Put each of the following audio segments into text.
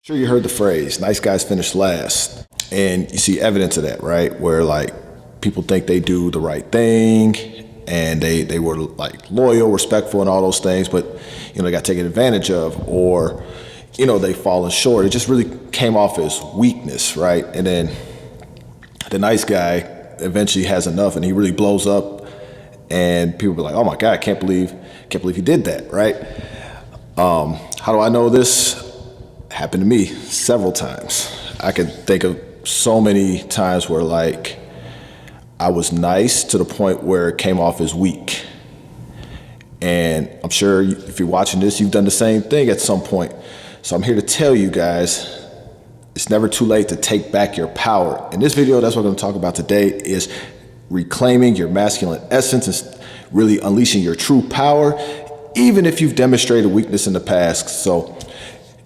Sure, you heard the phrase, nice guys finish last. And you see evidence of that, right? Where like people think they do the right thing and they were like loyal, respectful and all those things, but they got taken advantage of, or they fallen short. It just really came off as weakness, right? And then the nice guy eventually has enough and he really blows up and people be like, oh my God, can't believe you did that, right? How do I know this? Happened to me several times. I can think of so many times where like I was nice to the point where it came off as weak. And I'm sure if you're watching this, you've done the same thing at some point. So I'm here to tell you guys, it's never too late to take back your power. In this video, that's what I'm gonna talk about today, is reclaiming your masculine essence and really unleashing your true power, even if you've demonstrated weakness in the past. So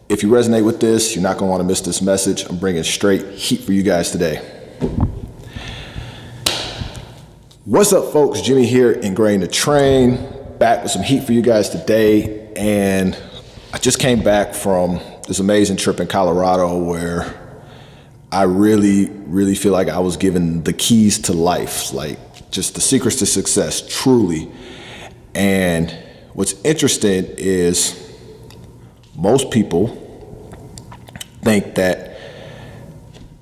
if you resonate with this, you're not gonna wanna miss this message. I'm bringing straight heat for you guys today. What's up, folks? Jimmy here, Ingrained2train, back with some heat for you guys today. And I just came back from this amazing trip in Colorado where I really feel like I was given the keys to life, like just the secrets to success, truly. And what's interesting is most people think that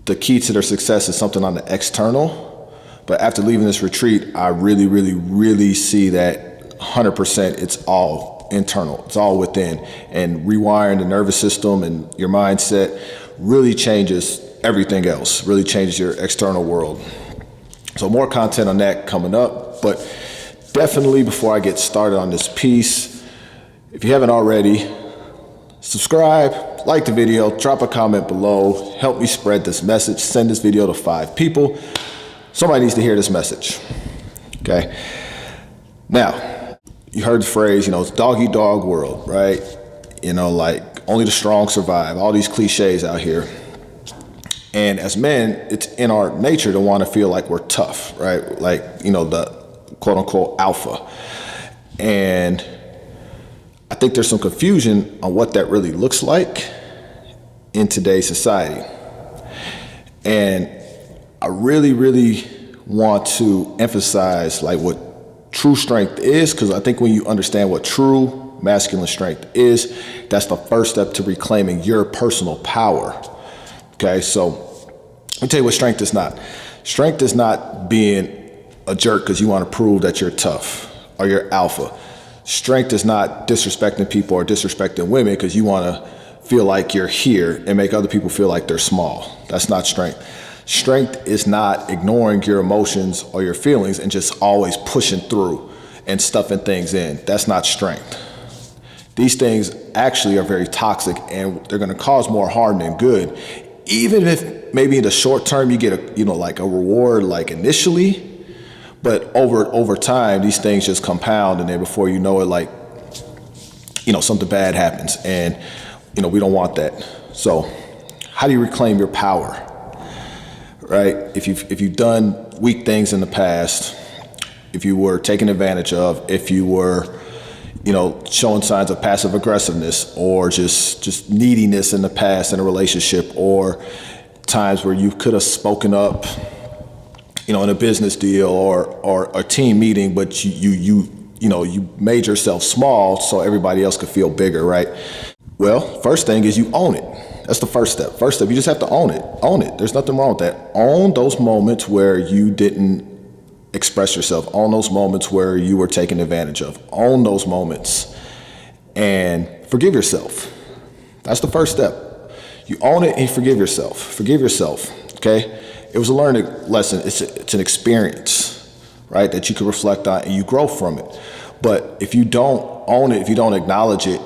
the key to their success is something on the external, but after leaving this retreat, I really see that 100% it's all internal, it's all within, and rewiring the nervous system and your mindset really changes everything else, really changes your external world. So more content on that coming up, but definitely before I get started on this piece, if you haven't already, subscribe, like the video, drop a comment below, help me spread this message, send this video to 5 people. Somebody needs to hear this message, okay? Now, you heard the phrase, it's dog eat dog world, right? Like only the strong survive, all these cliches out here. And as men, it's in our nature to want to feel like we're tough, right? Like, the quote unquote alpha. And I think there's some confusion on what that really looks like in today's society. And I really want to emphasize like what true strength is, because I think when you understand what true masculine strength is, that's the first step to reclaiming your personal power. Okay, so let me tell you what strength is not. Strength is not being a jerk because you want to prove that you're tough or you're alpha. Strength is not disrespecting people or disrespecting women because you want to feel like you're here and make other people feel like they're small. That's not strength. Strength is not ignoring your emotions or your feelings and just always pushing through and stuffing things in. That's not strength. These things actually are very toxic and they're going to cause more harm than good. Even if maybe in the short term you get a reward like initially, but over time these things just compound, and then before you know it, like something bad happens, and we don't want that. So how do you reclaim your power, right? If you've done weak things in the past, if you were taken advantage of, if you were showing signs of passive aggressiveness or just neediness in the past in a relationship, or times where you could have spoken up, in a business deal or a team meeting, but you made yourself small so everybody else could feel bigger, right? Well, first thing is you own it. That's the first step. First step, you just have to own it. Own it. There's nothing wrong with that. Own those moments where you didn't express yourself. Own those moments where you were taken advantage of. Own those moments and forgive yourself. That's the first step. You own it and you forgive yourself. Forgive yourself, okay? It was a learning lesson. It's an experience, right, that you can reflect on and you grow from it. But if you don't own it, if you don't acknowledge it,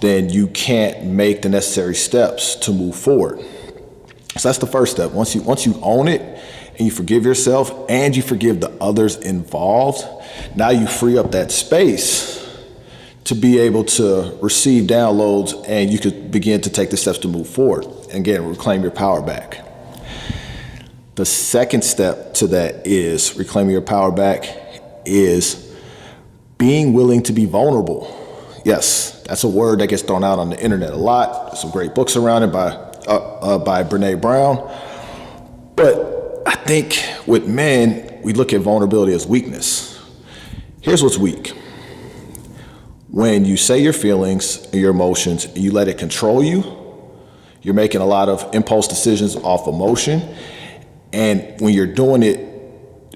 then you can't make the necessary steps to move forward. So that's the first step. Once you own it and you forgive yourself and you forgive the others involved, now you free up that space to be able to receive downloads, and you could begin to take the steps to move forward and again reclaim your power back. The second step to that is reclaiming your power back is being willing to be vulnerable. Yes, that's a word that gets thrown out on the internet a lot. There's some great books around it by by Brené Brown. But I think with men, we look at vulnerability as weakness. Here's what's weak. When you say your feelings and your emotions and you let it control you, you're making a lot of impulse decisions off emotion. And when you're doing it,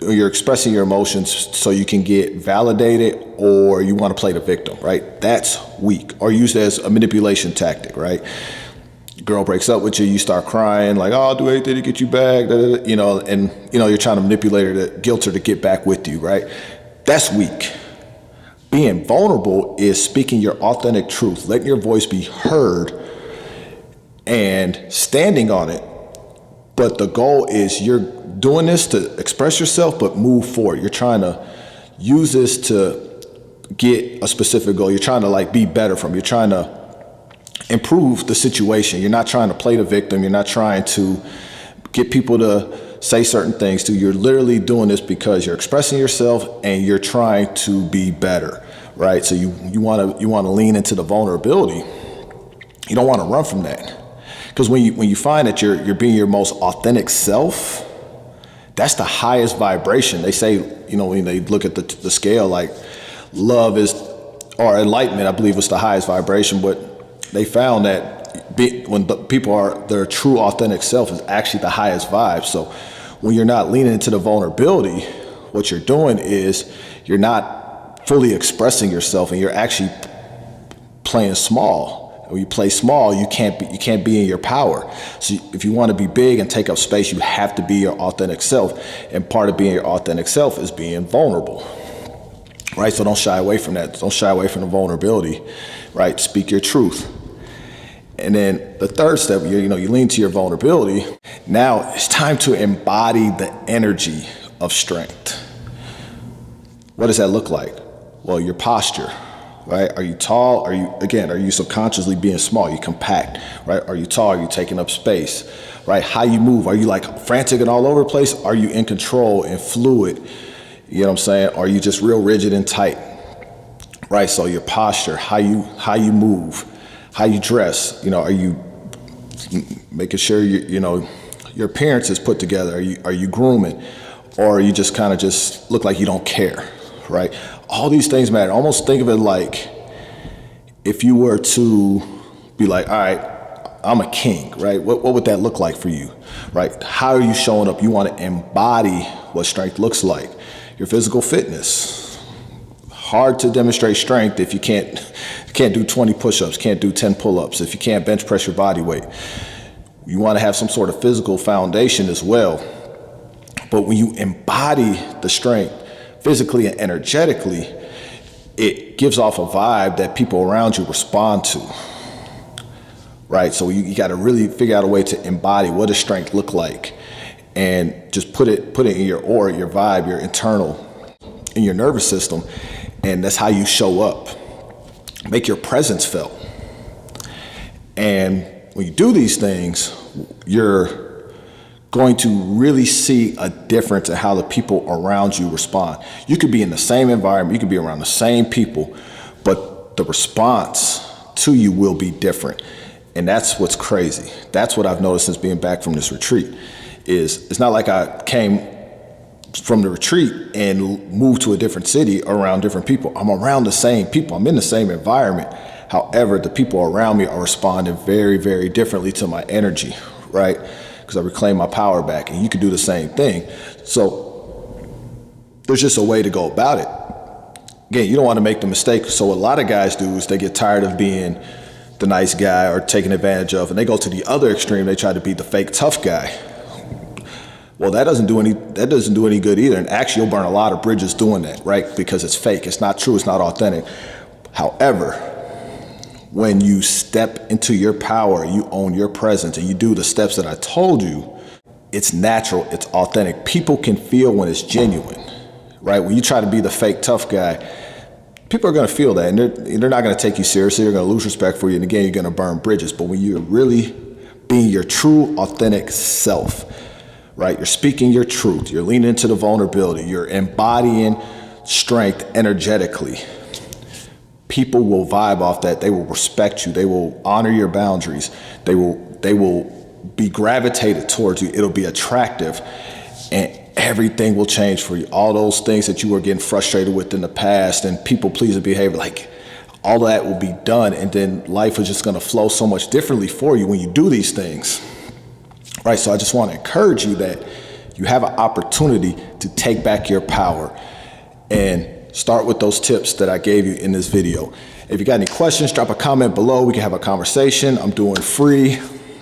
you're expressing your emotions so you can get validated, or you want to play the victim, right? That's weak, or used as a manipulation tactic, right? Girl breaks up with you, you start crying like, oh, I'll do anything to get you back, you know, and you're trying to manipulate her, to guilt her to get back with you, right? That's weak. Being vulnerable is speaking your authentic truth, letting your voice be heard and standing on it. But the goal is you're doing this to express yourself, but move forward. You're trying to use this to get a specific goal. You're trying to like be better from. You're trying to improve the situation. You're not trying to play the victim. You're not trying to get people to say certain things to you. You're literally doing this because you're expressing yourself and you're trying to be better, right? So you want to lean into the vulnerability. You don't want to run from that. Because when you find that you're being your most authentic self, that's the highest vibration. They say, when they look at the scale, like love is, or enlightenment, I believe, was the highest vibration. But they found that when the people are their true authentic self is actually the highest vibe. So when you're not leaning into the vulnerability, what you're doing is you're not fully expressing yourself, and you're actually playing small. When you play small, you can't be in your power. So if you want to be big and take up space, you have to be your authentic self. And part of being your authentic self is being vulnerable, right? So don't shy away from that. Don't shy away from the vulnerability, right? Speak your truth. And then the third step, you lean to your vulnerability. Now it's time to embody the energy of strength. What does that look like? Well, your posture. Right? Are you tall? Are you subconsciously being small? Are you compact? Right? Are you tall? Are you taking up space? Right? How you move? Are you like frantic and all over the place? Are you in control and fluid? You know what I'm saying? Are you just real rigid and tight? Right? So your posture, how you move, how you dress, are you making sure your appearance is put together? Are you grooming? Or are you just kind of just look like you don't care? Right? All these things matter. Almost think of it like if you were to be like, all right, I'm a king, right? What would that look like for you, right? How are you showing up? You want to embody what strength looks like. Your physical fitness. Hard to demonstrate strength if you can't do 20 push-ups, can't do 10 pull-ups, if you can't bench press your body weight. You want to have some sort of physical foundation as well. But when you embody the strength, physically and energetically, it gives off a vibe that people around you respond to, right? So you got to really figure out a way to embody what does strength look like, and just put it in your aura, your vibe, your internal, in your nervous system, and that's how you show up. Make your presence felt. And when you do these things, you're going to really see a difference in how the people around you respond. You could be in the same environment, you could be around the same people, but the response to you will be different. And that's what's crazy. That's what I've noticed since being back from this retreat. It's not like I came from the retreat and moved to a different city around different people. I'm around the same people. I'm in the same environment. However, the people around me are responding very, very differently to my energy, right? Because I reclaim my power back, and you can do the same thing. So there's just a way to go about it. Again, you don't want to make the mistake. So what a lot of guys do is they get tired of being the nice guy or taken advantage of, and they go to the other extreme. They try to be the fake tough guy. Well, that doesn't do any good either. And actually, you'll burn a lot of bridges doing that, right? Because it's fake. It's not true. It's not authentic. However, when you step into your power, you own your presence, and you do the steps that I told you, it's natural, it's authentic. People can feel when it's genuine, right? When you try to be the fake tough guy, people are going to feel that, and they're not going to take you seriously. They're going to lose respect for you, and again, you're going to burn bridges. But when you're really being your true, authentic self, right? You're speaking your truth. You're leaning into the vulnerability. You're embodying strength energetically. People will vibe off that. They will respect you. They will honor your boundaries. They will be gravitated towards you. It'll be attractive, and everything will change for you. All those things that you were getting frustrated with in the past and people-pleasing behavior, like all that will be done, and then life is just gonna flow so much differently for you when you do these things. Right, so I just wanna encourage you that you have an opportunity to take back your power, and start with those tips that I gave you in this video. If you got any questions, drop a comment below. We can have a conversation. I'm doing free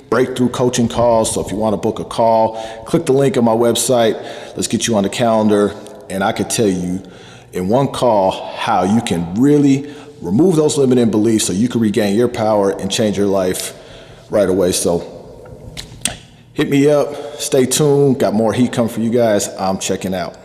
breakthrough coaching calls. So if you want to book a call, click the link on my website. Let's get you on the calendar. And I can tell you in one call how you can really remove those limiting beliefs so you can regain your power and change your life right away. So hit me up. Stay tuned. Got more heat coming for you guys. I'm checking out.